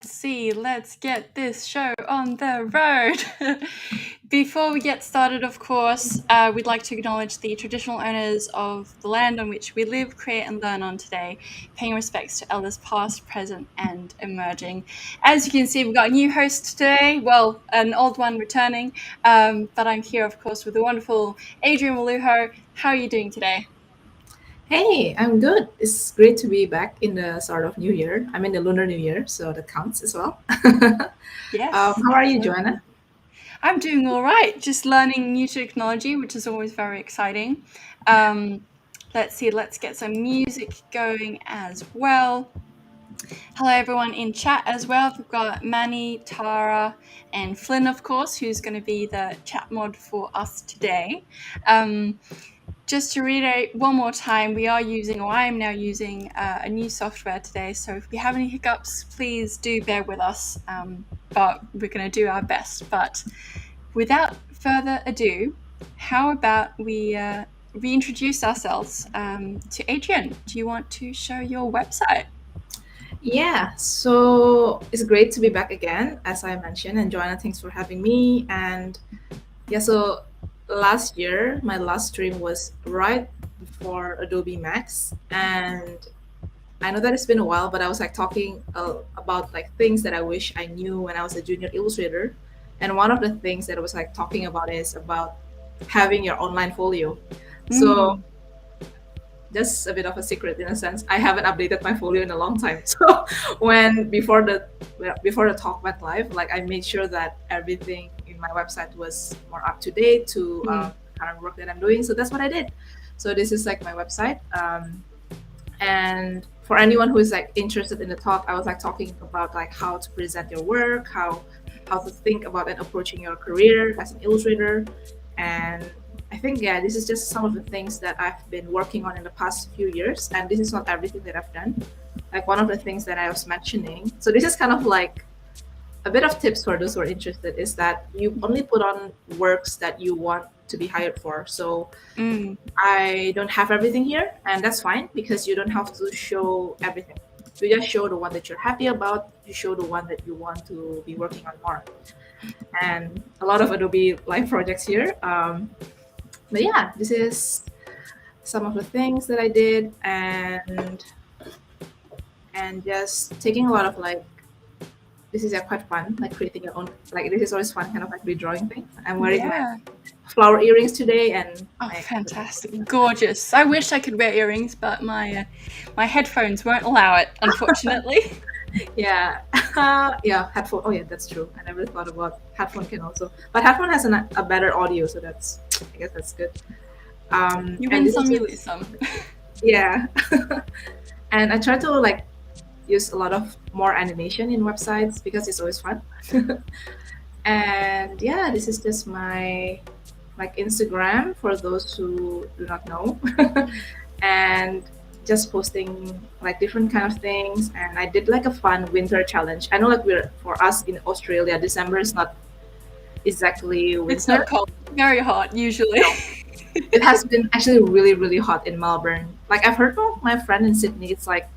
See, let's get this show on the road. Before we get started, of course, we'd like to acknowledge the traditional owners of the land on which we live, create, and learn on today, paying respects to elders past, present, and emerging. As you can see, we've got a new host today, well, an old one returning, but I'm here, of course, with the wonderful Adrianne Walujo. How are you doing today? Hey, I'm good. It's great to be back in the start of New Year. I'm in the Lunar New Year, so that counts as well. Yes, How are you, absolutely. Joanna? I'm doing all right, just learning new technology, which is always very exciting. Um, let's see, let's get some music going as well. Hello, everyone in chat as well. We've got Manny, Tara, and Flynn, of course, who's going to be the chat mod for us today. Just to reiterate one more time, we are using, or I am now using, a new software today. So if we have any hiccups, please do bear with us. But we're going to do our best. But without further ado, how about we reintroduce ourselves to Adrianne? Do you want to show your website? Yeah, so it's great to be back again, as I mentioned. And Joanna, thanks for having me. And yeah, so last year, my last stream was right before Adobe Max. And I know that it's been a while, but I was like talking about like things that I wish I knew when I was a junior illustrator. And one of the things that I was like talking about is about having your online folio. So Mm. just a bit of a secret in a sense. I haven't updated my folio in a long time. So when before the talk went live, like I made sure that everything in my website was more up to date to Mm. current work that I'm doing. So that's what I did. So this is like my website. And for anyone who is like interested in the talk, I was like talking about like how to present your work, how to think about and approaching your career as an illustrator. And I think yeah, this is just some of the things that I've been working on in the past few years, and this is not everything that I've done. Like one of the things that I was mentioning. So this is kind of like a bit of tips for those who are interested is that you only put on works that you want to be hired for. So Mm. I don't have everything here, and that's fine because you don't have to show everything. You just show the one that you're happy about. You show the one that you want to be working on more. And a lot of Adobe Live projects here. But yeah, this is some of the things that I did, and just taking a lot of like this is quite fun, like creating your own. Like this is always fun, kind of like redrawing things. I'm wearing my Yeah. flower earrings today, and Oh, my fantastic. Gorgeous. I wish I could wear earrings, but my headphones won't allow it, unfortunately. yeah, yeah, headphone. Oh yeah, that's true. I never thought about headphone can also, but headphone has a better audio, so that's I guess that's good. You And win this is some, you lose just some. yeah, and I try to like use a lot of more animation in websites because it's always fun. And yeah, this is just my like Instagram for those who do not know, and just posting like different kind of things. And I did like a fun winter challenge. I know like we're for us in Australia, December is not exactly It's not winter. cold. Very hot, usually. No, it has been actually really really hot in Melbourne. Like I've heard from my friend in Sydney, it's like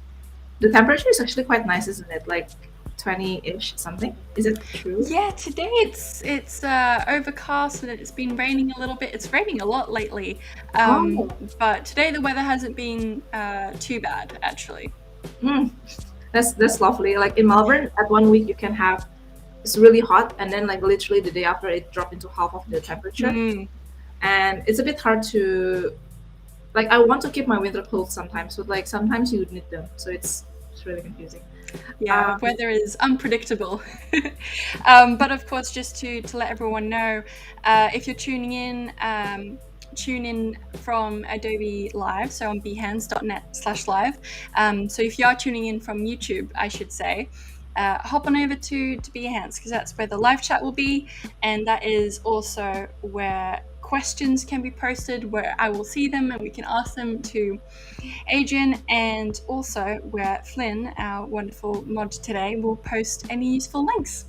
the temperature is actually quite nice, isn't it? Like 20-ish something. Is it true? Yeah, today it's overcast and it's been raining a little bit. It's raining a lot lately, Oh, but today the weather hasn't been too bad, actually. mm, that's lovely. Like in Melbourne, at 1 week you can have it's really hot, and then like literally the day after it dropped into half of the temperature, Mm. and it's a bit hard to like. I want to keep my winter clothes sometimes, but like sometimes you need them, so it's really confusing. Yeah, Um, weather is unpredictable. But of course, just to let everyone know, if you're tuning in, tune in from Adobe Live, so on behance.net/live. So if you are tuning in from YouTube, I should say, hop on over to Behance because that's where the live chat will be, and that is also where questions can be posted, where I will see them and we can ask them to Adrianne, and also where Flynn, our wonderful mod today, will post any useful links.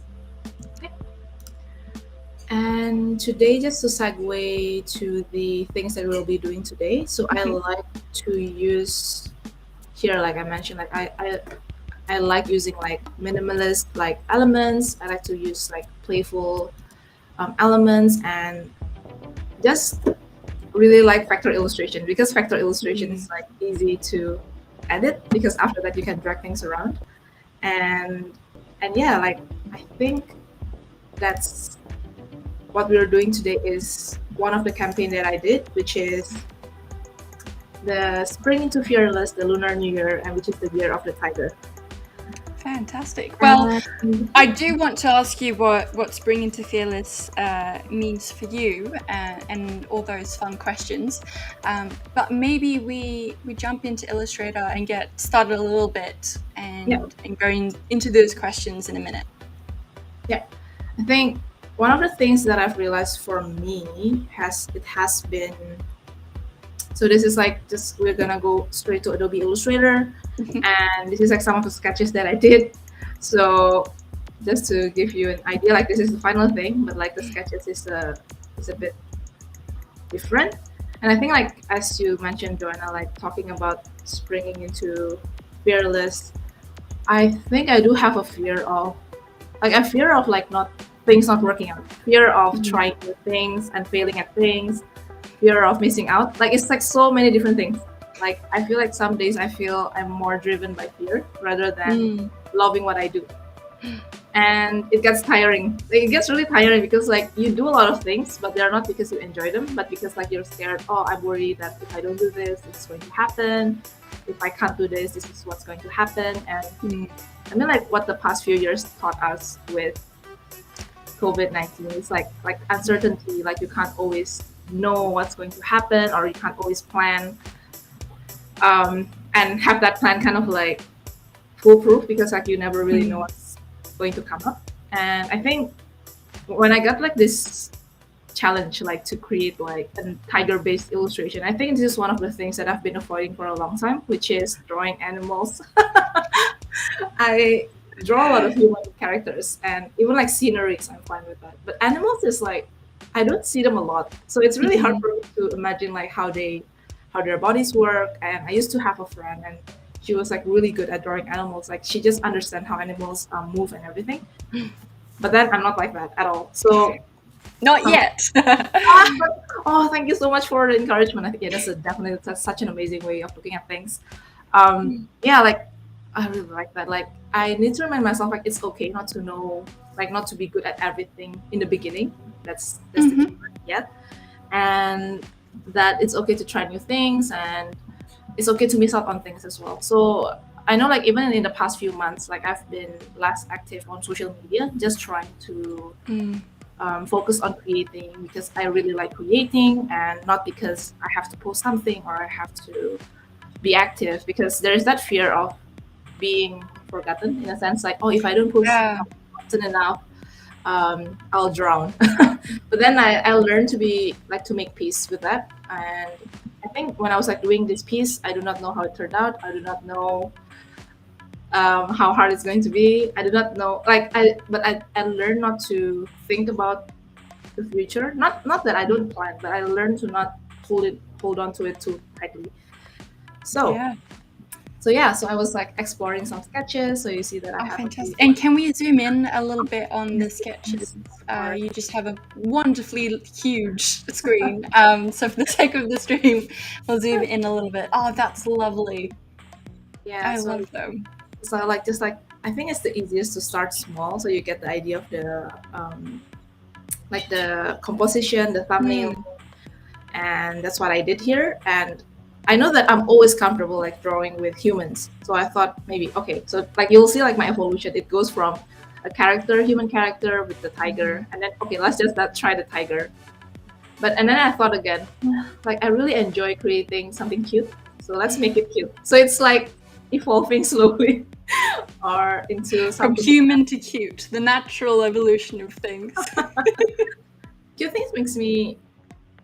and today, just to segue to the things that we'll be doing today, so I Mhm. like to use here, like I mentioned, like I I like using like minimalist like elements. I like to use like playful elements, and just really like vector illustration, because vector illustration Mm. is like easy to edit, because after that you can drag things around. And and yeah, like I think that's what we're doing today is one of the campaign that I did, which is the Spring into Fearless, the Lunar New Year, and which is the year of the tiger. Fantastic. Well, And I do want to ask you what Spring into Fearless means for you, and all those fun questions. But maybe we jump into Illustrator and get started a little bit, yeah, and going into those questions in a minute. yeah, I think one of the things that I've realized for me has been, so this is like, just we're gonna go straight to Adobe Illustrator, and this is like some of the sketches that I did. So just to give you an idea, like this is the final thing, but like the sketches is a bit different. And I think, like as you mentioned, Joanna, like talking about springing into fearless, I think I do have a fear of, like a fear of like not things not working out, fear of trying new things and failing at things, fear of missing out. Like it's like so many different things. Like I feel like some days I feel I'm more driven by fear rather than loving what I do. And it gets tiring. Like, it gets really tiring because like you do a lot of things, but they're not because you enjoy them, but because like you're scared. Oh, I'm worried that if I don't do this, this is going to happen. If I can't do this, this is what's going to happen. And I mean, like what the past few years taught us with COVID-19 is like uncertainty. Like you can't always know what's going to happen, or you can't always plan, and have that plan kind of like foolproof, because like you never really know what's going to come up. And I think when I got like this challenge, like to create like a tiger based illustration, I think this is one of the things that I've been avoiding for a long time, which is drawing animals. I draw a lot of human characters, and even like sceneries I'm fine with that, but animals is like I don't see them a lot, so it's really hard for me to imagine like how their bodies work. And I used to have a friend, and she was like really good at drawing animals. Like she just understand how animals move and everything. But then I'm not like that at all. So Not yet. oh, thank you so much for the encouragement. I think, yeah, that's such an amazing way of looking at things. Yeah, like I really like that. Like I need to remind myself like it's okay not to know, like not to be good at everything in the beginning. That's the key word, yeah. And that it's okay to try new things, and it's okay to miss out on things as well. So I know like even in the past few months, like I've been less active on social media, just trying to focus on creating, because I really like creating, and not because I have to post something or I have to be active, because there is that fear of being forgotten, in a sense, like, oh, if I don't post often enough, I'll drown. But then I learned to be like to make peace with that. And I think when I was like doing this piece, I do not know how it turned out. I do not know how hard it's going to be. I do not know, I learned not to think about the future. Not that I don't plan, but I learned to not hold on to it too tightly. So so I was like exploring some sketches. So you see that I have fantastic. And can we zoom in a little bit on the sketches? You just have a wonderfully huge screen. So for the sake of the stream, we'll zoom in a little bit. Oh, that's lovely. Yeah, I love them. So like just like I think it's the easiest to start small, so you get the idea of the like the composition, the thumbnail, and that's what I did here. And I know that I'm always comfortable like drawing with humans, so I thought maybe okay, so like you'll see like my evolution. It goes from a character, human character with the tiger, and then okay, let's just try the tiger. And then I thought again, like I really enjoy creating something cute, so let's make it cute. So it's like evolving slowly or into something from human to cute, the natural evolution of things. Cute things makes me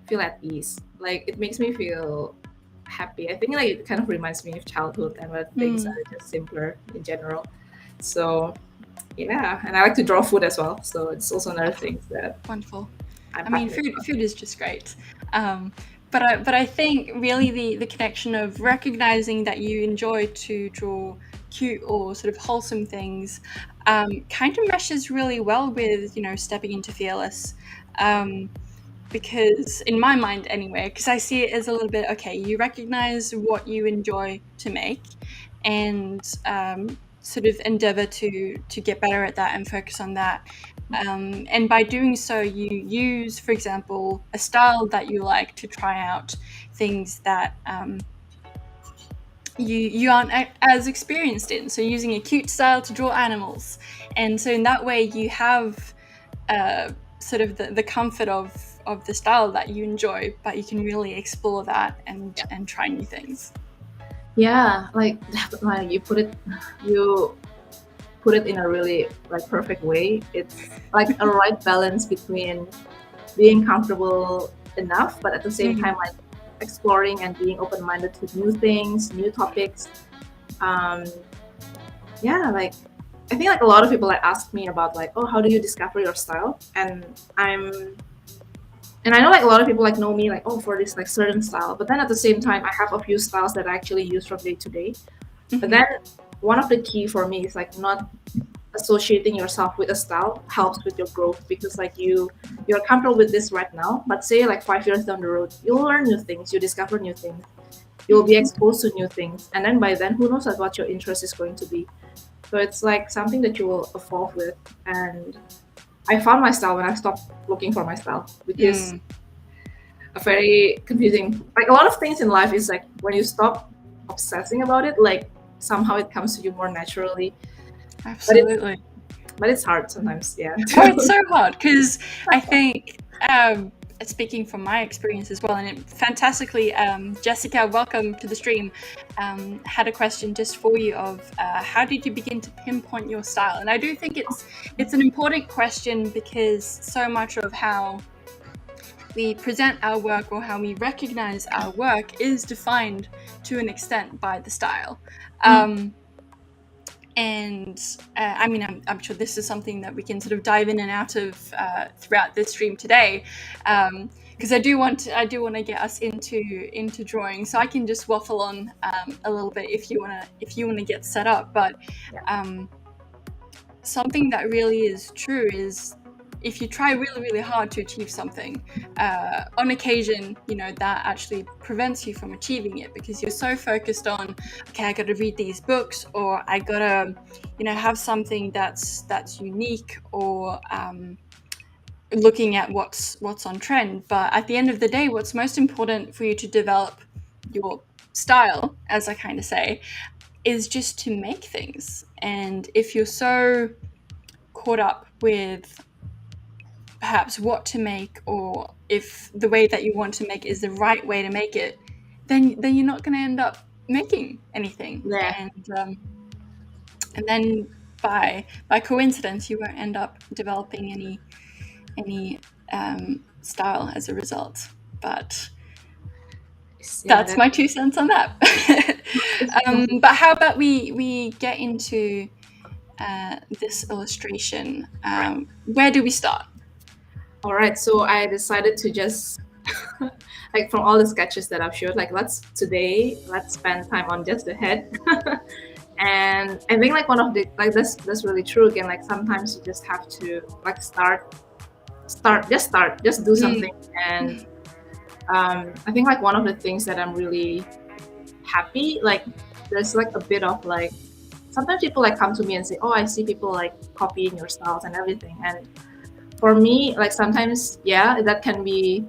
feel at ease. Like it makes me feel happy. I think like it kind of reminds me of childhood, and where things are just simpler in general. So yeah, and I like to draw food as well. So it's also another thing that wonderful. I'm I mean, food is just great. but I think really the connection of recognizing that you enjoy to draw cute or sort of wholesome things kind of meshes really well with, you know, stepping into fearless. Because in my mind anyway, because I see it as a little bit, okay, you recognize what you enjoy to make and sort of endeavor to get better at that and focus on that. And by doing so, you use, for example, a style that you like to try out things that you aren't as experienced in. So using a cute style to draw animals. And so in that way, you have sort of the comfort of the style that you enjoy, but you can really explore that and try new things. Yeah, like you put it in a really like perfect way. It's like a right balance between being comfortable enough, but at the same time like exploring and being open-minded to new things, new topics. Yeah, like I think like a lot of people like ask me about like, oh, how do you discover your style? And I know like a lot of people like know me like, oh, for this like certain style, but then at the same time I have a few styles that I actually use from day to day. But then one of the key for me is like not associating yourself with a style helps with your growth, because like you're comfortable with this right now, but say like 5 years down the road you'll learn new things, you discover new things, you'll be exposed to new things, and then by then who knows like what your interest is going to be. So it's like something that you will evolve with. And I found my style when I stopped looking for my style, which is a very confusing, like a lot of things in life is like when you stop obsessing about it, like somehow it comes to you more naturally. Absolutely. But it's hard sometimes, yeah. Oh, it's so hard, because I think, speaking from my experience as well, and it fantastically, Jessica, welcome to the stream, had a question just for you of how did you begin to pinpoint your style? And I do think it's an important question, because so much of how we present our work or how we recognize our work is defined to an extent by the style. And I mean, I'm sure this is something that we can sort of dive in and out of throughout this stream today, because I do want to get us into drawing. So I can just waffle on a little bit if you want to get set up. But something that really is true is, if you try really, really hard to achieve something, on occasion, you know, that actually prevents you from achieving it, because you're so focused on, okay, I got to read these books, or I got to, you know, have something that's unique, or looking at what's on trend. But at the end of the day, what's most important for you to develop your style, as I kind of say, is just to make things. And if you're so caught up with perhaps what to make, or if the way that you want to make is the right way to make it, then you're not going to end up making anything. Yeah. And then by coincidence you won't end up developing any style as a result. But that's my 2 cents on that. But how about we get into this illustration? Where do we start? All right, so I decided to just like from all the sketches that I've showed, like let's spend time on just the head. And I think like one of the like that's really true again, like sometimes you just have to like just do something. And I think like one of the things that I'm really happy, like there's like a bit of like sometimes people like come to me and say, oh, I see people like copying your styles and everything. And for me, like sometimes, yeah, that can be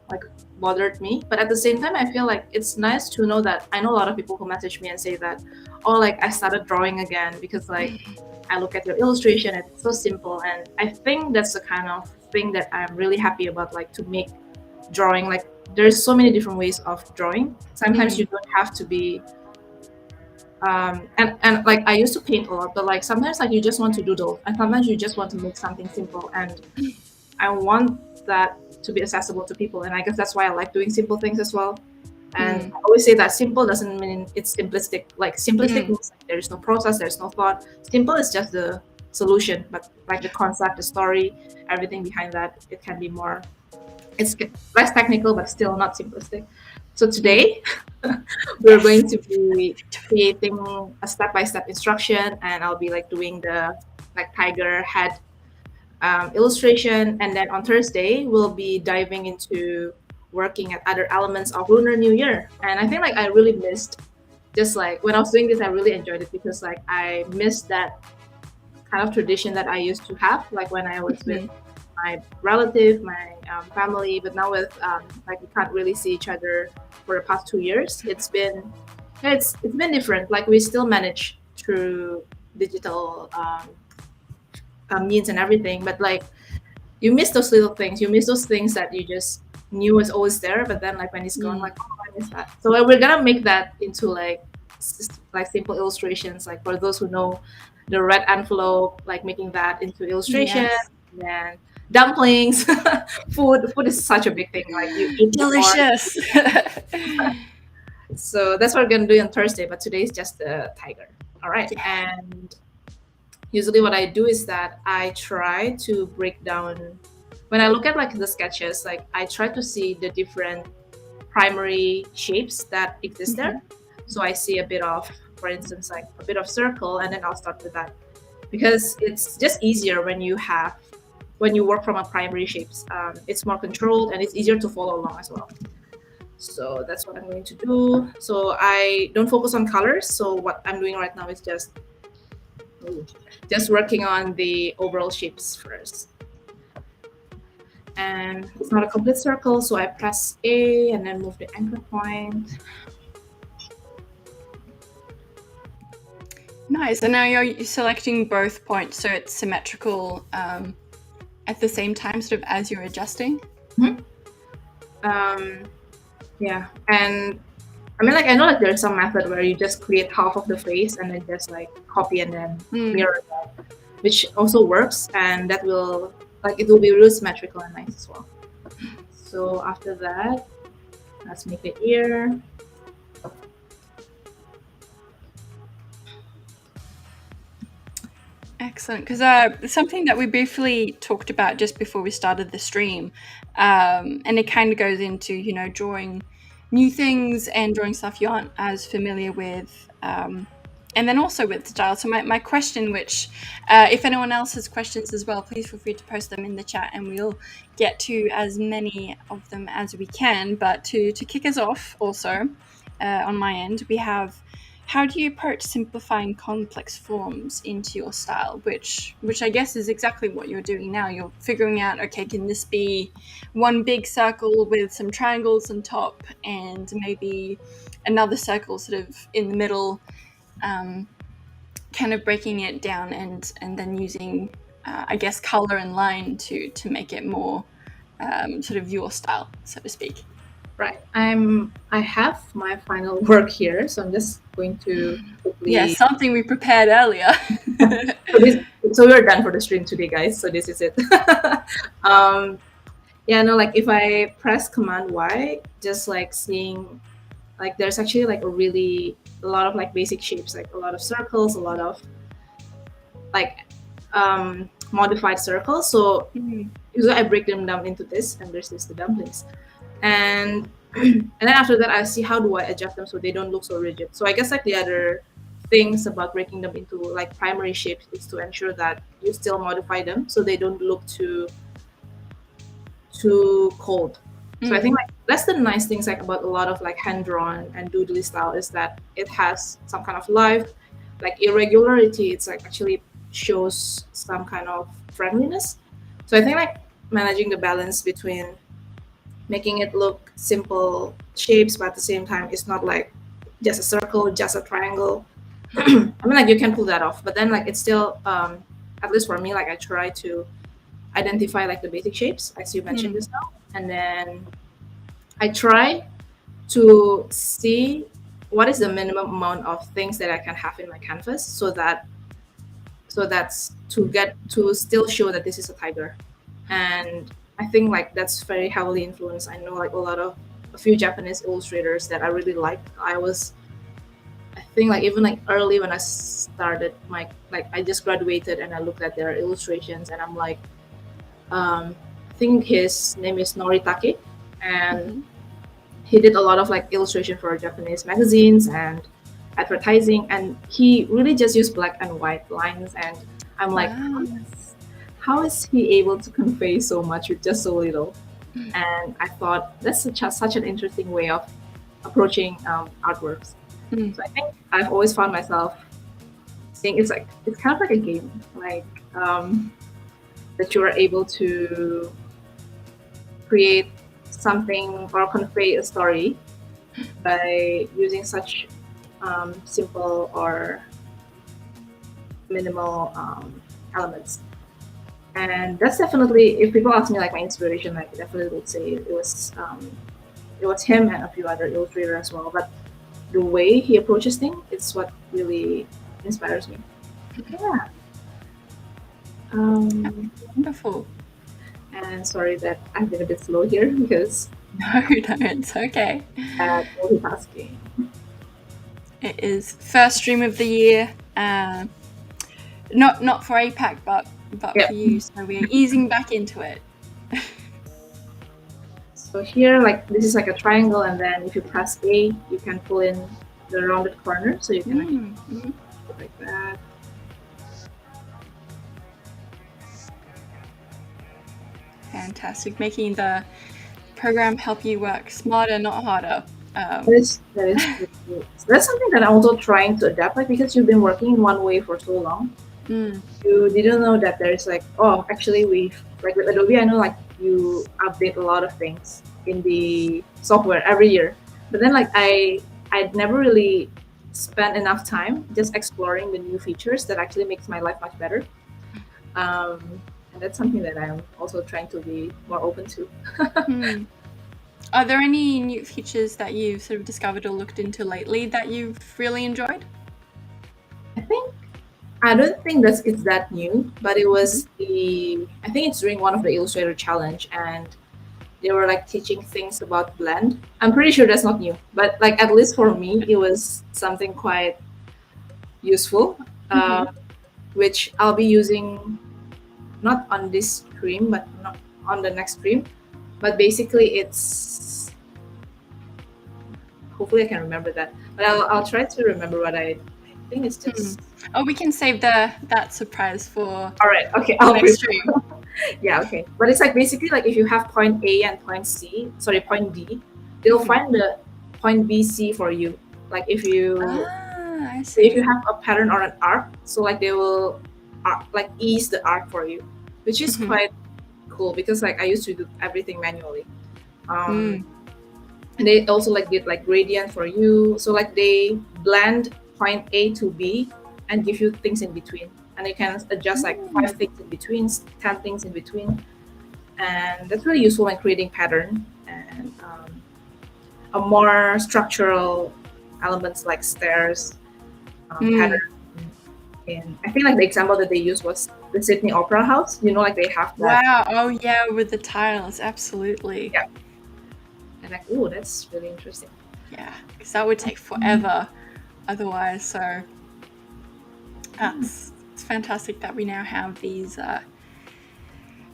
like bothered me. But at the same time, I feel like it's nice to know that I know a lot of people who message me and say that, oh, like I started drawing again because like I look at your illustration, it's so simple. And I think that's the kind of thing that I'm really happy about, like to make drawing. Like there's so many different ways of drawing. Sometimes you don't have to be and like I used to paint a lot, but like sometimes like you just want to doodle, and sometimes you just want to make something simple, and I want that to be accessible to people. And I guess that's why I like doing simple things as well. And I always say that simple doesn't mean it's simplistic. Like simplistic means like, there is no process, there's no thought. Simple is just the solution, but like the concept, the story, everything behind that, it can be more It's less technical, but still not simplistic. So Mm. today we're Yes. going to be creating a step-by-step instruction, and I'll be like doing the like tiger head illustration. And then on Thursday, we'll be diving into working at other elements of Lunar New Year. And I think like I really missed just like when I was doing this, I really enjoyed it because like I missed that kind of tradition that I used to have, like when I was with Mhm. my relative, my family. But now with like we can't really see each other for the past 2 years. It's been different. Like we still manage through digital means and everything, but like you miss those little things. You miss those things that you just knew was always there, but then like when it's gone, Mm. like oh, I miss that. So we're gonna make that into like like simple illustrations. Like for those who know the red envelope, like making that into illustration, Yes. and dumplings. Food is such a big thing. Like you eat more. Delicious. So that's what we're gonna do on Thursday. But today is just the tiger. All right, Yeah. and usually what I do is that I try to break down when I look at like the sketches, like I try to see the different primary shapes that exist there. Mhm. So I see a bit of, for instance, like a bit of circle, and then I'll start with that because it's just easier when you work from a primary shapes. It's more controlled and it's easier to follow along as well. So that's what I'm going to do. So I don't focus on colors. So what I'm doing right now is just working on the overall shapes first. And it's not a complete circle, so I press A and then move the anchor point. Nice. And now you're selecting both points, so it's symmetrical at the same time, sort of as you're adjusting. Mhm. Um, yeah, and I mean, like I know like there's some method where you just create half of the face and then just like copy and then Mm. mirror that, which also works, and that will like it will be really symmetrical and nice as well. So after that, let's make the ear. Excellent, because something that we briefly talked about just before we started the stream, and it kind of goes into drawing new things and drawing stuff you aren't as familiar with, and then also with style. So my question, which if anyone else has questions as well, please feel free to post them in the chat, and we'll get to as many of them as we can. But to kick us off, also on my end, we have. How do you approach simplifying complex forms into your style, which I guess is exactly what you're doing now? You're figuring out, okay, can this be one big circle with some triangles on top and maybe another circle sort of in the middle, kind of breaking it down and then using, I guess, color and line to make it more sort of your style, so to speak. Right. I have my final work here, so I'm just going to Yeah, quickly. something we prepared earlier. So this, so we're done for the stream today, guys. So this is it. um, yeah, no, like if I press Command Y, just like seeing, like there's actually like a lot of like basic shapes, like a lot of circles, a lot of like modified circles. So Mhm. usually I break them down into this, and there's this the dumplings, and and then after that I see how do I adjust them so they don't look so rigid. So I guess like the other things about breaking them into like primary shapes is to ensure that you still modify them so they don't look too cold. So I Mm. think like that's the nice things like about a lot of like hand drawn and doodly style is that it has some kind of life, like irregularity. It's like actually shows some kind of friendliness. So I think like managing the balance between making it look simple shapes, but at the same time, it's not like just a circle, just a triangle. I mean, like you can pull that off, but then like it's still, at least for me, like I try to identify like the basic shapes, as you mentioned Mm. just now, and then I try to see what is the minimum amount of things that I can have in my canvas, so that's to get to still show that this is a tiger. And I think like that's very heavily influenced. I know like a few Japanese illustrators that I really liked. I think like even like early when I started like I just graduated and I looked at their illustrations and I'm like, I think his name is Noritake, and Mhm. he did a lot of like illustration for Japanese magazines and advertising, and he really just used black and white lines. And I'm like, Wow. how is he able to convey so much with just so little? Mm. And I thought that's such an interesting way of approaching artworks. Mm. So I think I've always found myself saying it's kind of like a game, like that you are able to create something or convey a story by using such simple or minimal elements. And that's definitely, if people ask me like my inspiration, I definitely would say it was him and a few other illustrators as well. But the way he approaches things is what really inspires me. Yeah. Um, Wonderful. and sorry that I've been a bit slow here because No, it's okay. multitasking. It is first stream of the year. Not for APAC, but Yeah. for you. So we're easing back into it. So here, like this is like a triangle, and then if you press A, you can pull in the rounded corner, so you can actually Mm-hmm. go like that. Fantastic. Making the program help you work smarter, not harder. That is true. So that's something that I'm also trying to adapt, like because you've been working in one way for so long, Mm. you didn't know that there's like, oh, actually we like with Adobe, I know like you update a lot of things in the software every year, but then like I'd never really spent enough time just exploring the new features that actually makes my life much better. And that's something that I'm also trying to be more open to. Hmm. Are there any new features that you've sort of discovered or looked into lately that you've really enjoyed? I don't think it's that new, but it was I think it's during one of the Illustrator challenge, and they were like teaching things about blend. I'm pretty sure that's not new, but like at least for me, it was something quite useful, Mm-hmm. which I'll be using not on this stream, but not on the next stream. But basically, it's hopefully I can remember that. But I'll try to remember what I think it's just. Oh, we can save that surprise for All right. Okay. the I'll next stream. Yeah. Okay. But it's like basically like if you have point A and point D, they'll find the point B, C for you. Like if I if see. you have a pattern or an arc, so like they will like ease the arc for you, which is Mhm. quite cool because like I used to do everything manually. Mm. And they also like did like gradient for you, so like they blend point A to B and give you things in between, and you can adjust like 5 things in between, 10 things in between, and that's really useful when creating pattern and a more structural elements like stairs pattern. And I think like the example that they used was the Sydney Opera House. You know, like they have that. Wow. Oh yeah, with the tiles, absolutely. Yeah. And like, oh, that's really interesting. Yeah, because that would take forever otherwise. So it's fantastic that we now have these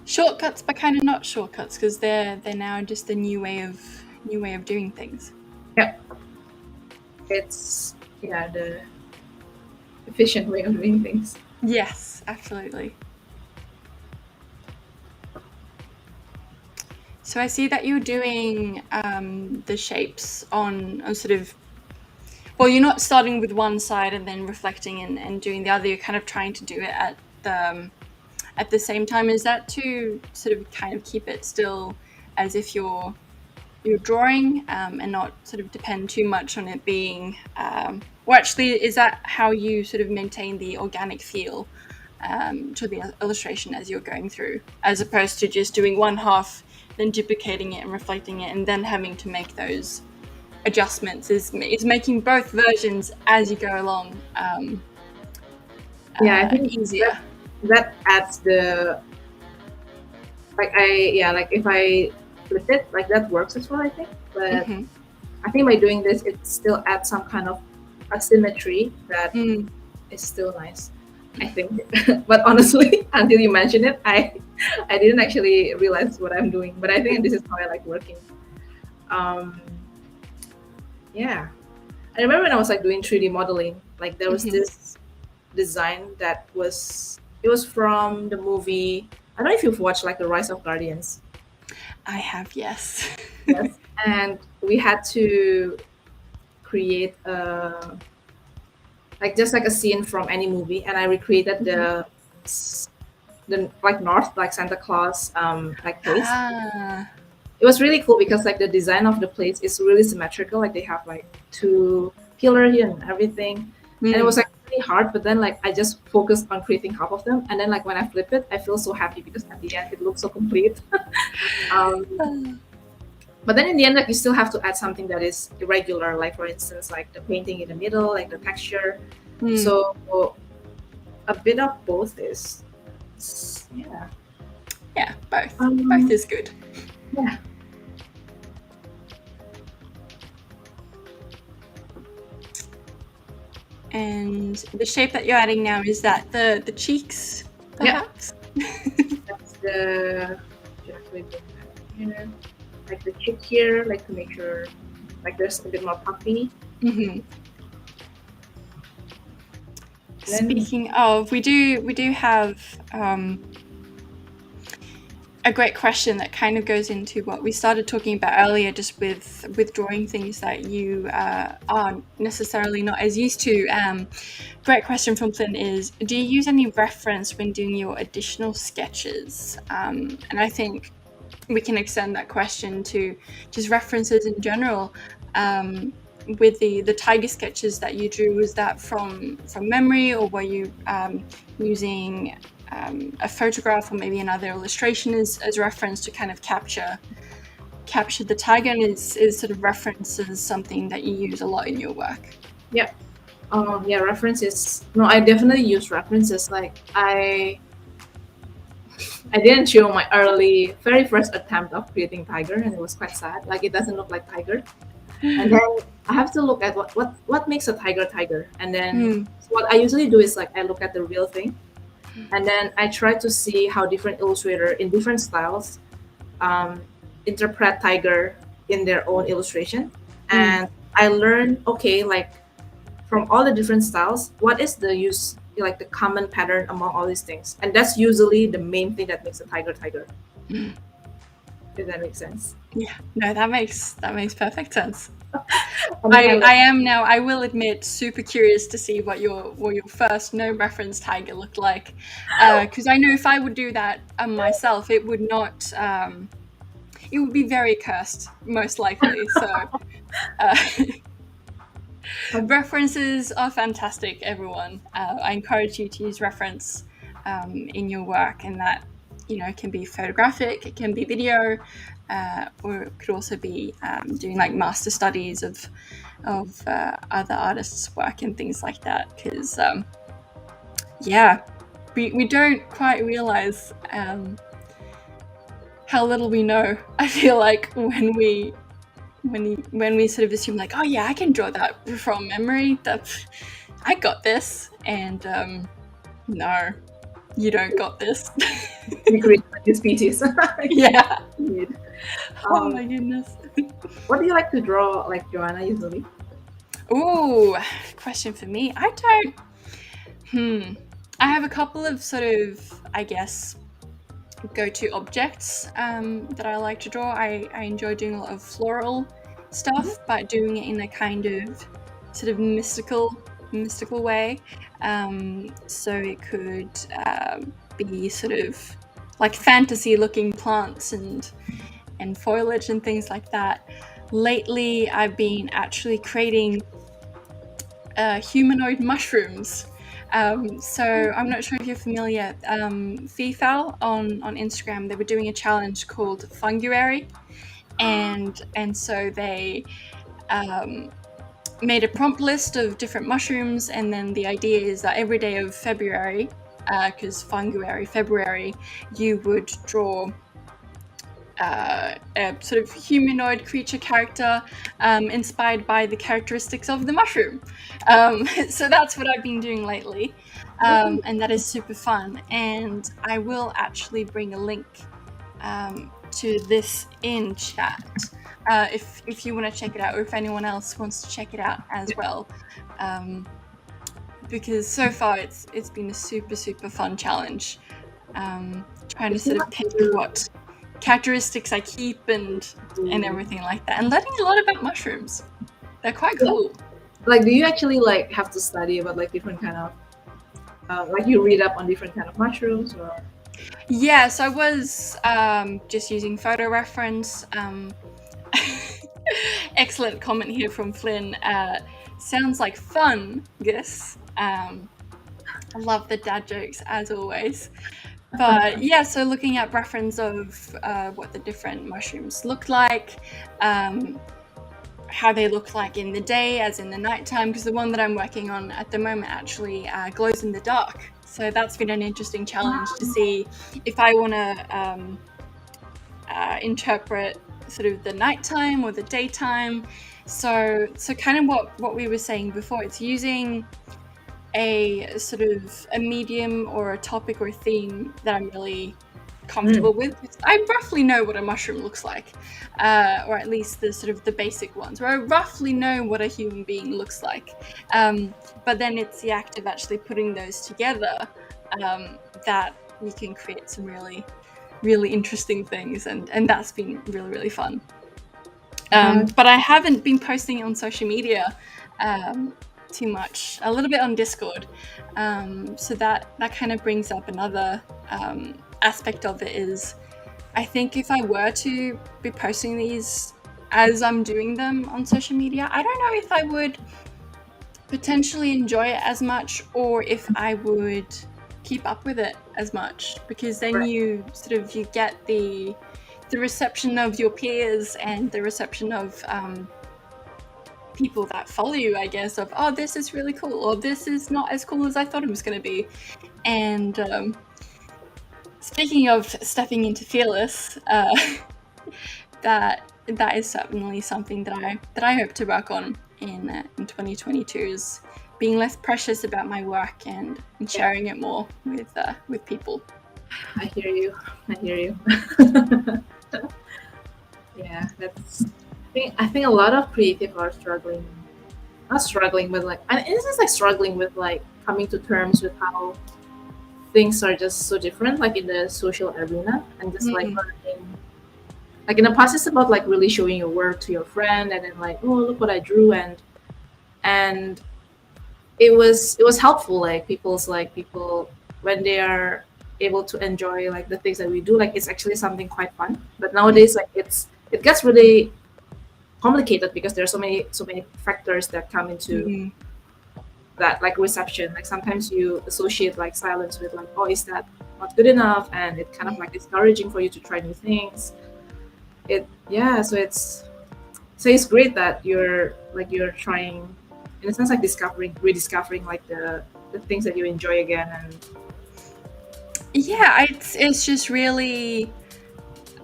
shortcuts, but kind of not shortcuts because they're now just a new way of doing things. Yeah. It's the efficient way of doing things. Yes, absolutely. So I see that you're doing the shapes on sort of, well, you're not starting with one side and then reflecting and doing the other. You're kind of trying to do it at the same time. Is that to sort of kind of keep it still as if you're drawing and not sort of depend too much on it being, well, actually, is that how you sort of maintain the organic feel to the illustration as you're going through, as opposed to just doing one half, then duplicating it and reflecting it, and then having to make those adjustments? Is making both versions as you go along I think easier? that adds the like like if I flip it, like that works as well, I think. But I think by doing this, it still adds some kind of asymmetry that is still nice. I think. But honestly, until you mentioned it, I didn't actually realize what I'm doing. But I think this is how I like working. Um, yeah, I remember when I was like doing 3D modeling. Like there was this design that was it was from the movie. I don't know if you've watched like The Rise of Guardians. I have, yes. Yes, and we had to create a like just like a scene from any movie, and I recreated the like North like Santa Claus like place. Ah. It was really cool because like the design of the place is really symmetrical. Like they have like two pillar here and everything, and it was like really hard. But then like I just focused on creating half of them, and then like when I flip it, I feel so happy because at the end it looks so complete. But then in the end, like you still have to add something that is irregular, like for instance, like the painting in the middle, like the texture. So a bit of both is, yeah. Yeah, both is good. Yeah. And the shape that you're adding now, is that the cheeks, perhaps? That's the actually here, like the cheek here, like to make sure like there's a bit more puffy. Speaking of, we do have a great question that kind of goes into what we started talking about earlier, just with drawing things that you aren't necessarily not as used to. Great question from Flynn is, do you use any reference when doing your additional sketches? And I think we can extend that question to just references in general. With the tiger sketches that you drew, was that from memory, or were you using a photograph or maybe another illustration as reference to kind of capture the tiger? And is sort of references something that you use a lot in your work? Yeah. Yeah, references. No, I definitely use references. Like I didn't show my very first attempt of creating tiger, and it was quite sad. Like it doesn't look like tiger. And then I have to look at what makes a tiger. And then what I usually do is like I look at the real thing, and then I try to see how different illustrator in different styles interpret tiger in their own illustration. And I learn, okay, like from all the different styles, what is the use, like the common pattern among all these things? And that's usually the main thing that makes a tiger. If that makes sense. Yeah, no, that makes perfect sense. I am now, I will admit, super curious to see what your first no reference tiger looked like, because I know if I would do that myself, it would not. It would be very cursed, most likely. So, references are fantastic, everyone. I encourage you to use reference in your work, and that, you know, it can be photographic, it can be video, or it could also be doing like master studies of other artists' work and things like that. Because we don't quite realize how little we know. I feel like when we sort of assume like, oh yeah, I can draw that from memory, I got this, and no, you don't got this. We create a new species. Yeah. Oh my goodness. What do you like to draw, like Joanna, usually? Ooh, question for me. I don't. I have a couple of sort of, I guess, go-to objects that I like to draw. I enjoy doing a lot of floral stuff, but doing it in a kind of sort of mystical way. So it could be sort of like fantasy-looking plants and foliage and things like that. Lately, I've been actually creating humanoid mushrooms. So I'm not sure if you're familiar. FIFA on Instagram, they were doing a challenge called Funguary, and so they made a prompt list of different mushrooms, and then the idea is that every day of February, because February, you would draw a sort of humanoid creature character inspired by the characteristics of the mushroom. So that's what I've been doing lately, and that is super fun. And I will actually bring a link to this in chat if you want to check it out, or if anyone else wants to check it out as well. Because so far it's been a super fun challenge, trying to sort of pick what characteristics I keep and everything like that, and learning a lot about mushrooms. They're quite cool. Like, do you actually like have to study about like different kind of like you read up on different kind of mushrooms? Or Yes, I was just using photo reference. Excellent comment here from Flynn. Sounds like fun, Gus. I love the dad jokes as always. But yeah, so looking at reference of what the different mushrooms look like, how they look like in the day as in the nighttime, because the one that I'm working on at the moment actually glows in the dark. So that's been an interesting challenge to see if I want to interpret sort of the nighttime or the daytime. So kind of what we were saying before, it's using a sort of a medium or a topic or a theme that I'm really comfortable with. I roughly know what a mushroom looks like, or at least the sort of the basic ones, or I roughly know what a human being looks like. But then it's the act of actually putting those together that you can create some really interesting things, and that's been really fun. But I haven't been posting it on social media too much, a little bit on Discord, so that kind of brings up another aspect of it. Is I think if I were to be posting these as I'm doing them on social media, I don't know if I would potentially enjoy it as much, or if I would keep up with it as much, because then you sort of you get the reception of your peers and the reception of people that follow you, I guess, of, oh, this is really cool, or this is not as cool as I thought it was going to be. And speaking of stepping into fearless, that is certainly something that I hope to work on in 2022, is being less precious about my work and sharing it more with people. I hear you. Yeah, that's. I think a lot of creative are not struggling, but like, and it's just like struggling with like coming to terms with how things are just so different, like in the social arena, and just like learning. Like in the past, it's about like really showing your work to your friend, and then like, oh, look what I drew, and it was helpful. Like people when they are able to enjoy like the things that we do, like it's actually something quite fun. But nowadays, like it gets really complicated because there are so many factors that come into that, like reception. Like sometimes you associate like silence with like, oh, is that not good enough, and it kind of like discouraging for you to try new things. So it's great that you're trying, in a sense, like rediscovering like the things that you enjoy again. And yeah, it's just really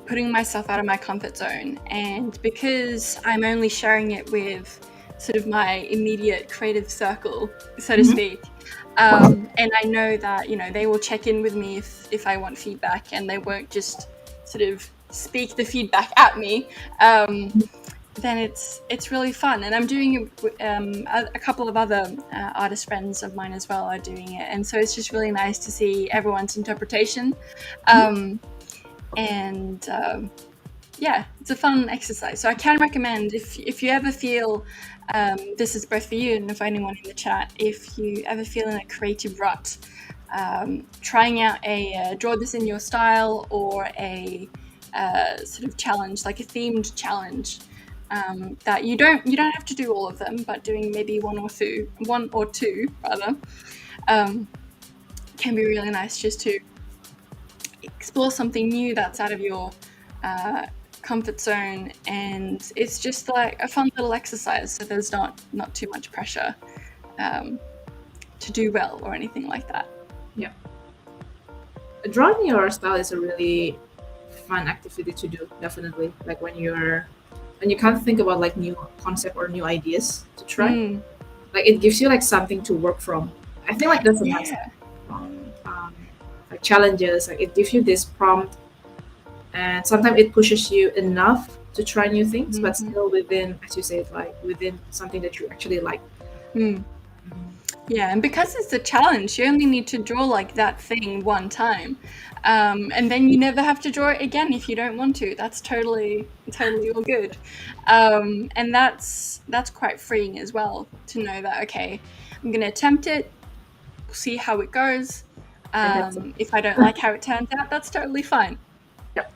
putting myself out of my comfort zone, and because I'm only sharing it with sort of my immediate creative circle, so to speak, and I know that they will check in with me if I want feedback, and they won't just sort of speak the feedback at me, then it's really fun. And I'm doing it, a couple of other artist friends of mine as well are doing it, and so it's just really nice to see everyone's interpretation. And yeah, it's a fun exercise. So I can recommend, if you ever feel, this is both for you and for anyone in the chat, if you ever feel in a creative rut, trying out a draw this in your style, or a sort of challenge, like a themed challenge, that you don't have to do all of them, but doing maybe one or two rather, can be really nice, just to explore something new that's out of your comfort zone. And it's just like a fun little exercise, so there's not too much pressure to do well or anything like that. yeah, drawing your style is a really fun activity to do, definitely. Like when you can't think about like new concept or new ideas to try, Mm. like it gives you like something to work from. I think like that's a nice Yeah. like challenges. Like it gives you this prompt, and sometimes it pushes you enough to try new things, but Mhm. still within, as you said, like within something that you actually like. Mm. Yeah, and because it's a challenge, you only need to draw like that thing one time, and then you never have to draw it again if you don't want to. That's totally all good, and that's quite freeing as well to know that okay, I'm gonna attempt it, see how it goes. And that's it. If I don't like how it turns out, that's totally fine. Yep.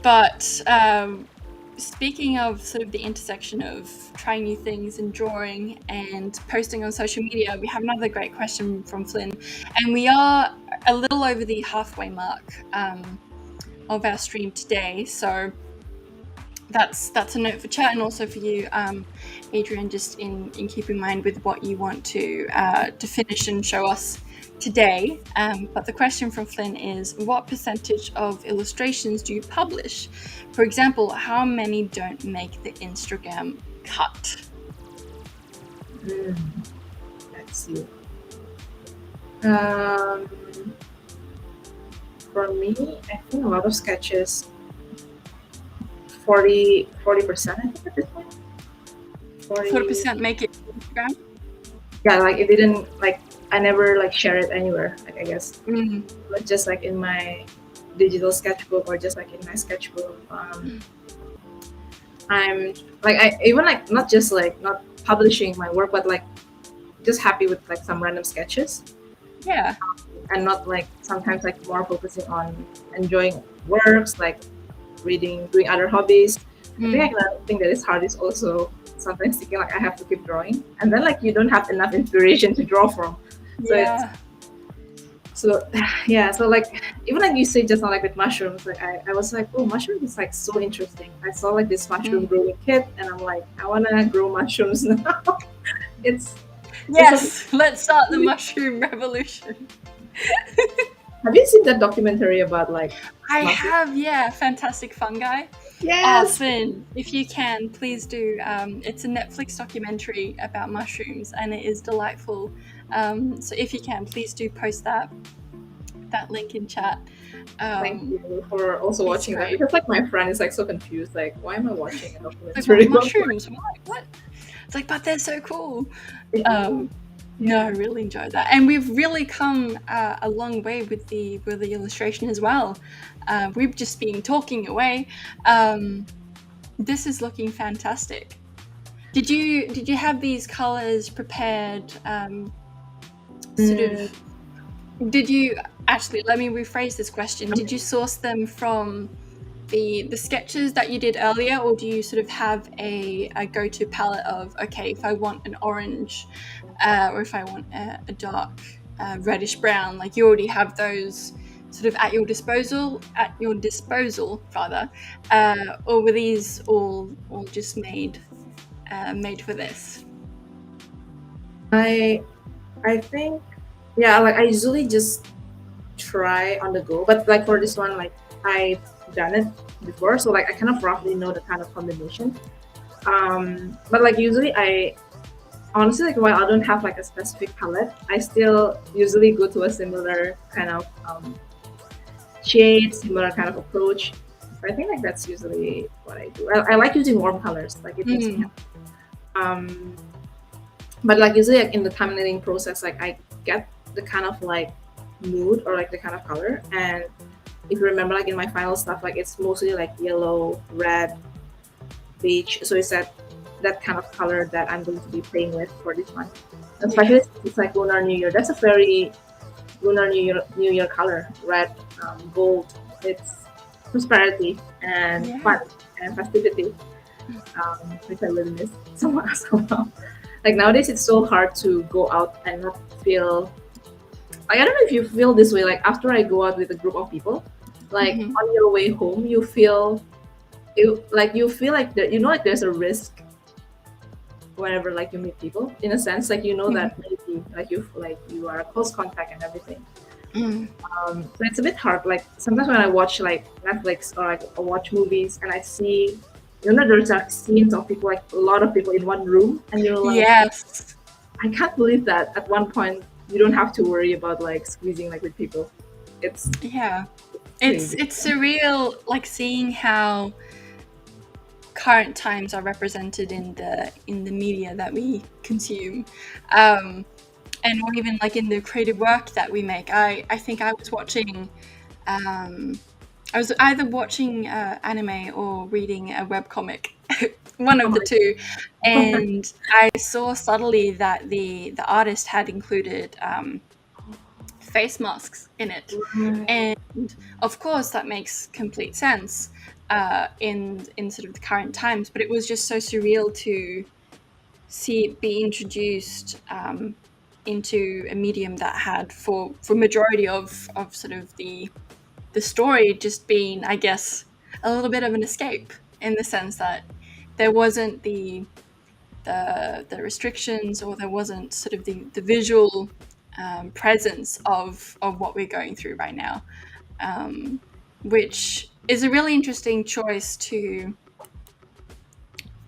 But speaking of sort of the intersection of trying new things and drawing and posting on social media, we have another great question from Flynn, and we are a little over the halfway mark of our stream today. So that's a note for chat and also for you, Adrianne, just in keep in mind with what you want to finish and show us today. But the question from Flynn is, what percentage of illustrations do you publish? For example, how many don't make the Instagram cut? Let's see. Um, for me, I think a lot of sketches, 40%, I think at this point. 40% make it Instagram? Yeah, like it didn't, like I never like share it anywhere, like I guess. Mm. But just like in my digital sketchbook or just like in my sketchbook. I'm like, I even like not just like not publishing my work, but like just happy with like some random sketches, Yeah. and not like sometimes like more focusing on enjoying works, like reading, doing other hobbies. I think like another thing that is hard is also sometimes thinking like I have to keep drawing, and then like you don't have enough inspiration to draw from. So Yeah. so yeah, so like even like you say just now, like with mushrooms, like I was like, oh, mushrooms is like so interesting. I saw like this mushroom growing kit, and I'm like, I wanna grow mushrooms now. it's Yes, let's start the mushroom revolution. Have you seen that documentary about like I mushrooms? have, yeah, Fantastic Fungi. Yes. Finn, if you can, please do. It's a Netflix documentary about mushrooms, and it is delightful. So if you can, please do post that link in chat. Thank you for also It's watching that, great. because like my friend is like so confused, like why am I watching a Like, documentary? what mushrooms? What? It's like, but they're so cool. No, I really enjoyed that, and we've really come a long way with the illustration as well. We've just been talking away. This is looking fantastic. Did you have these colors prepared? Sort of. Did you actually? Let me rephrase this question. Did you source them from the sketches that you did earlier, or do you sort of have a go-to palette of, okay, if I want an orange, or if I want a dark reddish brown, like you already have those sort of at your disposal rather, or were these all just made for this? I think, yeah, like I usually just try on the go, but like for this one, like I've done it before, so like I kind of roughly know the kind of combination. But like usually I honestly, like while I don't have like a specific palette, I still usually go to a similar kind of shade, similar kind of approach. So I think like that's usually what I do. I like using warm colors, like it makes me happy. But like usually like in the time knitting process, like I get the kind of like mood or like the kind of color, and if you remember like in my final stuff, like it's mostly like yellow, red, beige, so it's that kind of color that I'm going to be playing with for this one. Especially it's like Lunar New Year. That's a very Lunar New Year color, red, gold. It's prosperity and fun and festivity, which I really miss somehow. Like nowadays, it's so hard to go out and not feel like, I don't know if you feel this way. Like after I go out with a group of people, like on your way home, you feel like like there's a risk whenever like you meet people, in a sense, like that maybe like you are a close contact and everything, Mm. So it's a bit hard. Like sometimes when I watch like Netflix or like I watch movies and I see, there's like scenes of people, like a lot of people in one room, and you're like, Yes. I can't believe that at one point you don't have to worry about like squeezing like with people. It's Yeah. It's crazy. it's surreal, like seeing how current times are represented in the media that we consume, and or even like in the creative work that we make. I think I was watching. I was either watching anime or reading a webcomic, one Oh of the my two, and I saw subtly that the artist had included face masks in it, God. and of course that makes complete sense in sort of the current times. But it was just so surreal to see it be introduced into a medium that had for majority of sort of the story just being, I guess, a little bit of an escape, in the sense that there wasn't the restrictions, or there wasn't sort of the visual presence of what we're going through right now, um, which is a really interesting choice to,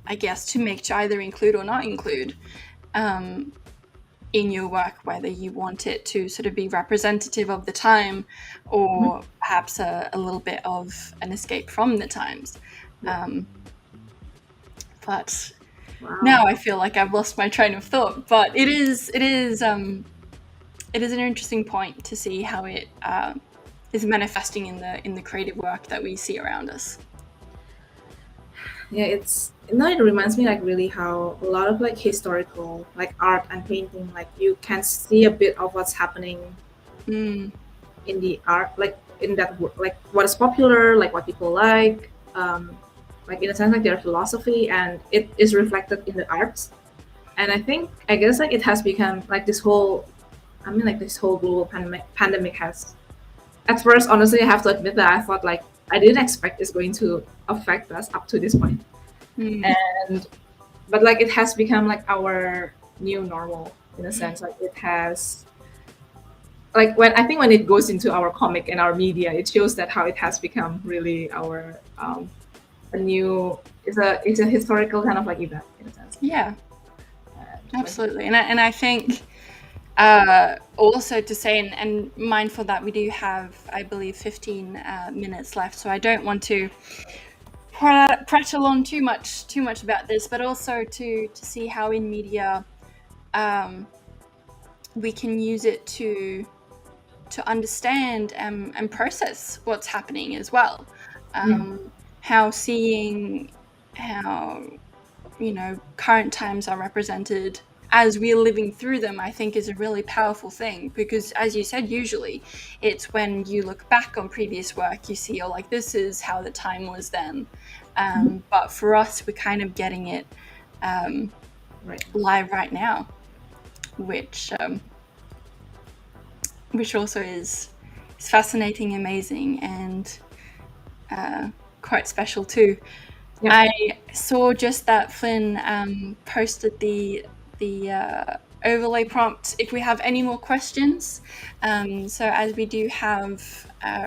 I guess, to make, to either include or not include um, in your work, whether you want it to sort of be representative of the time, Mhm. or perhaps a little bit of an escape from the times. Yeah. Um, but now Wow. I feel like I've lost my train of thought. But it is an interesting point to see how it is manifesting in the creative work that we see around us. Yeah, it reminds me like really how a lot of like historical like art and painting, like you can see a bit of what's happening Mm, in the art, like in like what is popular, like what people like in a sense like their philosophy, and it is reflected in the arts. And I guess like it has become like this whole, like this whole global pandemic has, at first honestly I have to admit that I thought like I didn't expect it's going to affect us up to this point. mm, And but like it has become like our new normal in a sense, like it has, like when I think when it goes into our comic and our media, it shows that how it has become really our a new, it's a historical kind of like event in a sense. yeah, Like, absolutely. And I think also to say, and mindful that we do have, I believe, 15 minutes left, so I don't want to prattle on too much about this, but also to see how in media um, we can use it to understand and process what's happening as well. mm, How seeing how, you know, current times are represented as we're living through them, I think is a really powerful thing, because as you said, usually it's when you look back on previous work you see, oh, like, this is how the time was then, but for us we're kind of getting it um, right. live right now, which also is fascinating, amazing, and quite special too. Yeah. I saw just that Flynn posted the overlay prompt if we have any more questions. So as we do have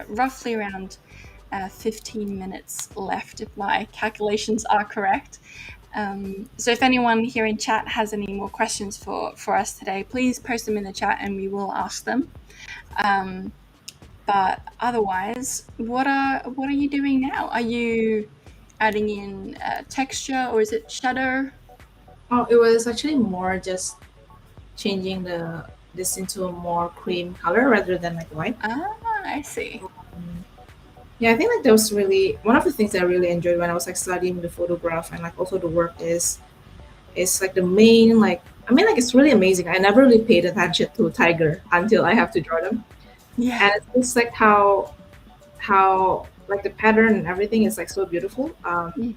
roughly around 15 minutes left, if my calculations are correct. So if anyone here in chat has any more questions for us today, please post them in the chat and we will ask them. But otherwise, what are you doing now? Are you adding in texture, or is it shadow? Oh, it was actually more just changing the this into a more cream color rather than like white. Ah, I see. Yeah, I think like that was really one of the things that I really enjoyed when I was like studying the photograph and like also the work is like the main like, like it's really amazing. I never really paid attention to tiger until I have to draw them, Yeah. and it's just like how like the pattern and everything is like so beautiful. Mm.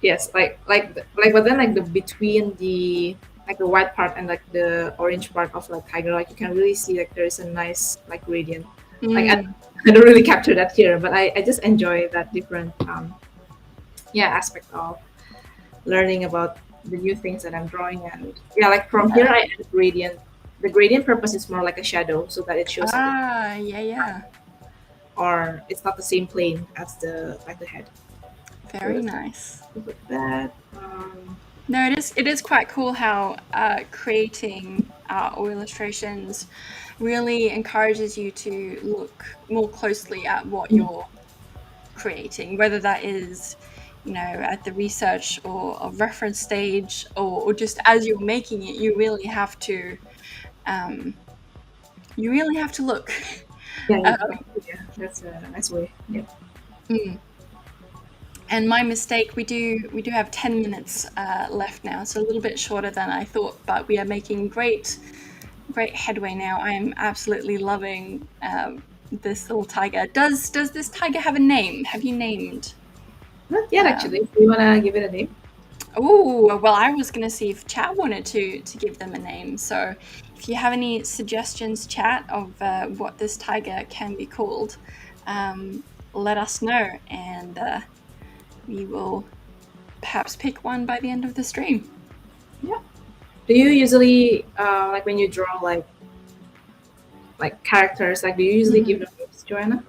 Yes, like but then like the between the white part and like the orange part of like tiger, like you can really see like there is a nice like gradient. Like Mm. I don't really capture that here, but I just enjoy that different yeah aspect of learning about the new things that I'm drawing. And yeah, like from here Yeah. I add gradient the gradient purpose is more like a shadow, so that it shows like Yeah. or it's not the same plane as the head. So Very let's nice. look at that. No, it is quite cool how creating art or illustrations really encourages you to look more closely at what you're creating, whether that is, at the research or reference stage, or just as you're making it, um, you really have to look. Yeah, Um, yeah, that's a nice way. Yeah. mm. And my mistake, we do have 10 minutes left now, so a little bit shorter than I thought, but we are making great headway now. I'm absolutely loving this little tiger. Does this tiger have a name? Have you named? Not yet, actually. Do you wanna give it a name? Oh, well, I was going to see if chat wanted to give them a name. So if you have any suggestions, chat, of what this tiger can be called, let us know, and we will perhaps pick one by the end of the stream. Yeah. Do you usually like when you draw like characters? Like, do you usually give them names, Joanna?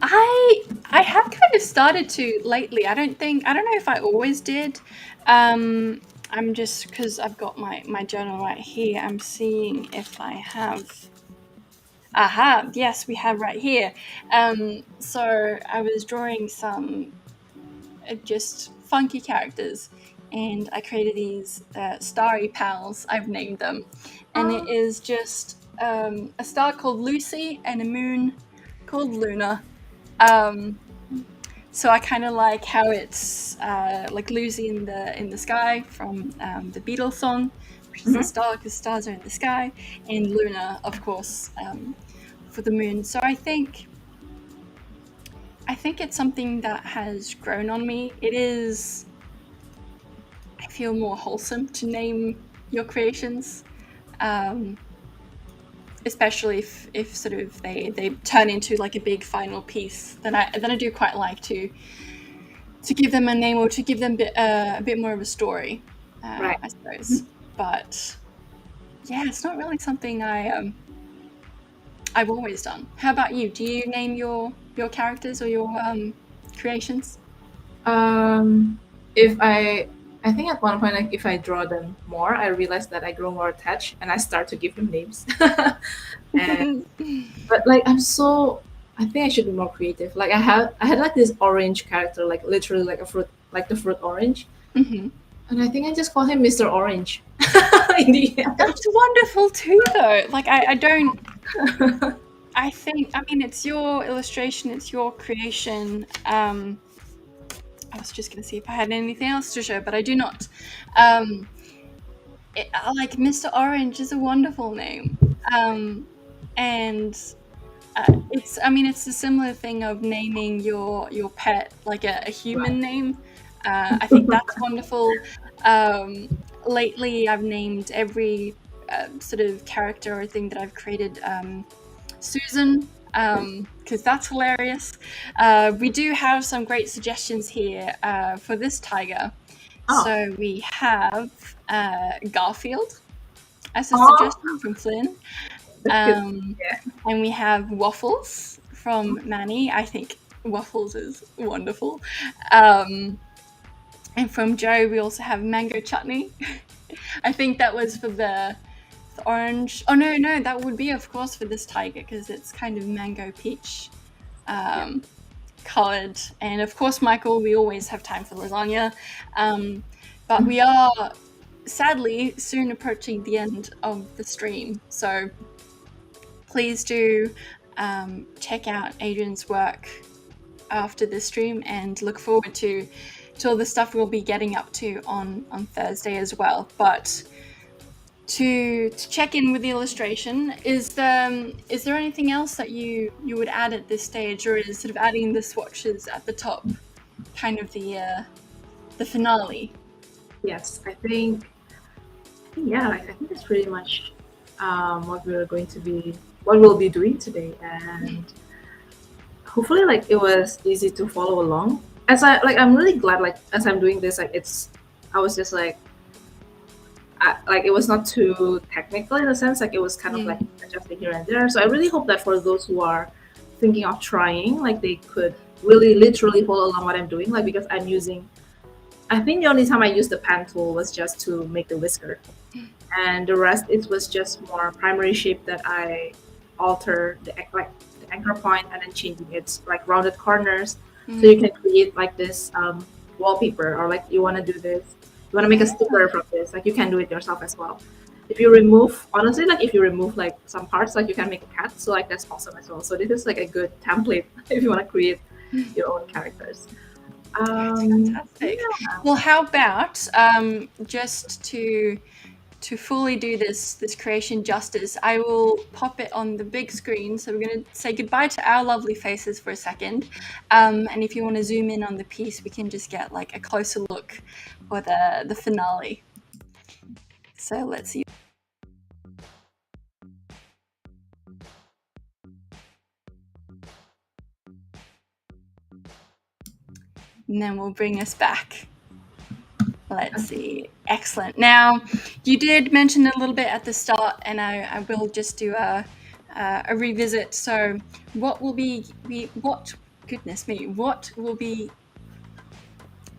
I have kind of started to lately. I don't know if I always did. I'm just, because I've got my journal right here. I'm seeing if I have. Aha, yes, we have right here. So I was drawing some just funky characters, and I created these starry pals. I've named them, and it is just a star called Lucy and a moon called Luna. So I kind of like how it's like Lucy in the sky from the Beatles song, which is a star because stars are in the sky, and Luna, of course, for the moon. So I think it's something that has grown on me. It is, I feel, more wholesome to name your creations, especially if sort of they turn into like a big final piece. Then I do quite like to give them a name, or to give them a bit more of a story, Right. I suppose. But yeah, it's not really something I've always done. How about you? Do you name your characters or your creations? If I think at one point, like if I draw them more, I realize that I grow more attached and I start to give them names. And but like I think I should be more creative. Like I had like this orange character, like literally like a fruit, like the fruit orange. Mhm. And I think I just call him Mr. Orange. In the end. That's wonderful too, though. Like I don't. I mean, it's your illustration, it's your creation. I was just going to see if I had anything else to show, but I do not. Like Mr. Orange is a wonderful name, and it's a similar thing of naming your pet like a human name. I think that's wonderful. Lately, I've named every sort of character or thing that I've created Susan, because that's hilarious. We do have some great suggestions here for this tiger. Oh. So we have Garfield as a Oh. suggestion from Flynn. And we have Waffles from Manny. I think Waffles is wonderful. And from Joe, we also have Mango Chutney. I think that was for the orange. Oh, no, that would be, of course, for this tiger, because it's kind of mango peach colored. And of course, Michael, we always have time for lasagna. But we are sadly soon approaching the end of the stream. So please do check out Adrianne's work after the stream, and look forward to all the stuff we'll be getting up to on Thursday as well. But to check in with the illustration, is there anything else that you would add at this stage, or is sort of adding the swatches at the top kind of the finale? Yes, I think that's pretty much what we'll be doing today, and hopefully like it was easy to follow along. I'm really glad, like as I'm doing this, like I was just like like it was not too technical in a sense. Like it was kind of like adjusting here and there. So I really hope that for those who are thinking of trying, like they could really literally follow along what I'm doing. Like because I'm using, I think the only time I used the pen tool was just to make the whisker, and the rest it was just more primary shape that I alter the anchor point and then changing its like rounded corners. So you can create like this wallpaper, or like you want to do this, you want to make a sticker from this, like you can do it yourself as well. If you remove, honestly, like if you remove like some parts, like you can make a cat, so like that's awesome as well. So this is like a good template if you want to create your own characters. That's fantastic. Yeah. Well, how about just to fully do this creation justice, I will pop it on the big screen. So we're going to say goodbye to our lovely faces for a second. And if you want to zoom in on the piece, we can just get like a closer look for the finale. So let's see. And then we'll bring us back. Let's see. Excellent. Now, you did mention a little bit at the start, and I will just do a revisit. So, what will be what? Goodness me! What will be?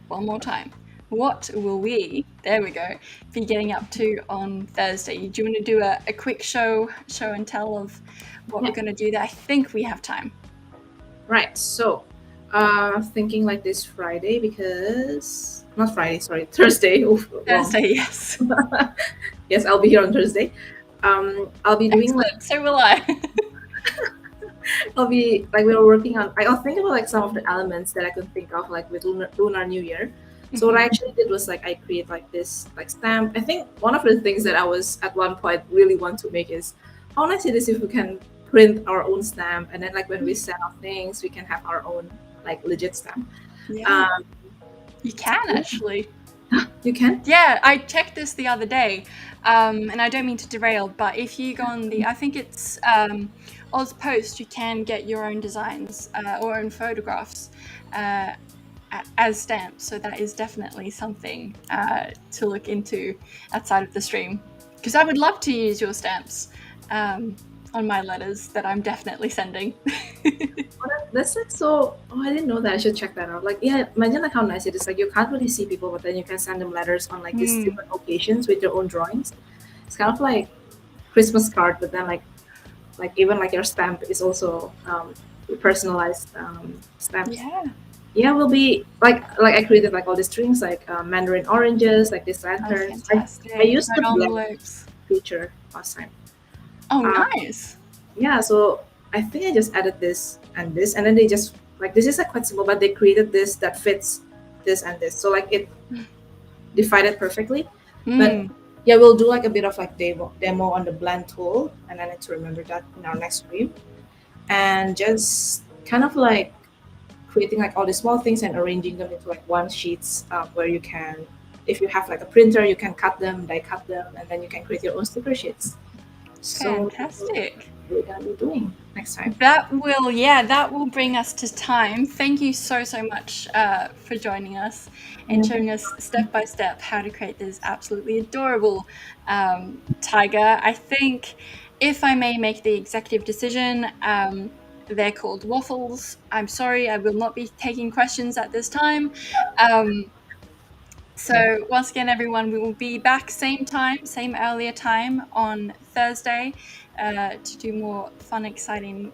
One more time. What will we? There we go. Be getting up to on Thursday. Do you want to do a quick show and tell of what we're going to do there? I think we have time. Right. So, thinking like this Friday, because not Friday, sorry, Thursday. Oof, Thursday, yes. Yes, I'll be here on Thursday. I'll be doing Excellent. So will I. I'll be like we were working on. I'll think about like some of the elements that I could think of, like with Lunar New Year. So what I actually did was like I create like this like stamp. I think one of the things that I was at one point really want to make is how nice it is if we can print our own stamp, and then like when we sell things, we can have our own like legit stamp. Yeah. You can actually. You can? Yeah, I checked this the other day, and I don't mean to derail, but if you go on I think it's Oz Post, you can get your own designs or own photographs as stamps. So that is definitely something to look into outside of the stream, because I would love to use your stamps on my letters that I'm definitely sending. That's like so. Oh, I didn't know that. I should check that out. Like, yeah, imagine like how nice it is. Like, you can't really see people, but then you can send them letters on like these different occasions with your own drawings. It's kind of like Christmas card, but then like even like your stamp is also personalized stamps. Yeah, will be like I created like all these strings, like mandarin oranges, like these lanterns. I used the black feature last time. Oh, nice. Yeah, so I think I just added this, and then they just like this is like quite simple, but they created this that fits this and this. So like it divided perfectly. But yeah, we'll do like a bit of like demo on the blend tool, and I need to remember that in our next stream. And just kind of like creating like all the small things and arranging them into like one sheets where you can, if you have like a printer, you can cut them, die cut them, and then you can create your own sticker sheets. Fantastic. So we're gonna be doing next time. That will bring us to time. Thank you so much for joining us and showing us step by step how to create this absolutely adorable tiger. I think, if I may make the executive decision, they're called waffles. I'm sorry, I will not be taking questions at this time. So once again, everyone, we will be back same time, same earlier time on Thursday to do more fun, exciting,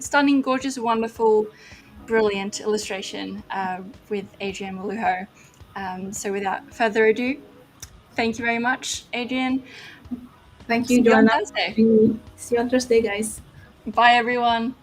stunning, gorgeous, wonderful, brilliant illustration with Adrianne Walujo. So without further ado, thank you very much, Adrianne. Thank you, Joanna. See you on Thursday, guys. Bye, everyone.